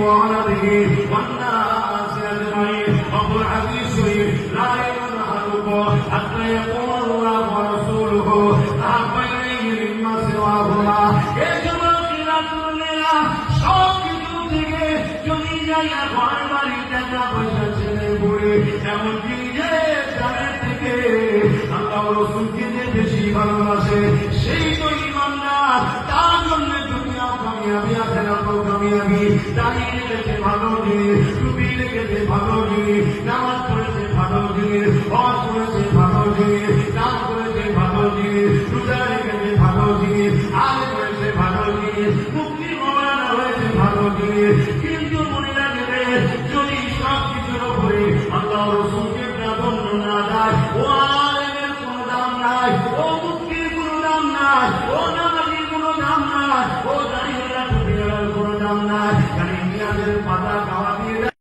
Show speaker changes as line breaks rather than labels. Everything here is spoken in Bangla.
وعلى آله والناس أجمعين. وقل حديث لا ينهض حتى يقول الله ورسوله أحب إليه مما سواهما. সব কিছু থেকে যদি যাইয়া ঘর বাড়ি টাকা পয়সা ছেলে পড়ে এমনকি নিজের জানের থেকে আল্লাহ রসুলকে যে বেশি ভালোবাসে সেই তো ইমানদার। তার জন্য দুনিয়া কামিয়াবি আখিরাতেও কামিয়াবি। দাঁড়িয়ে রেখেছে ভালো জিনিস, টুপি রেখেছে ভালো জিনিস, নামাজ পড়েছে ভালো জিনিস, হজ করেছে ভালো জিনিস, দান করেছে ভালো জিনিস, রোজা রেখেছে ভালো জিনিস, আজ করেছে ভালো জিনিস, মুক্তি মৌলানা হয়েছে ভালো জিনিস। কিন্তু মনে রাখবে যদি সব কিছুর উপরে আল্লাহ রসুলকে প্রাধান্য না দেয়, ও আলেমের কোনো দাম নাই, ও মুক্তির কোনো দাম নাই, ও নামাজির কোনো দাম নাই, ও দাঁড়িয়ে টুপিওয়ালার কোনো দাম নাই। কারণ ইতিহাসের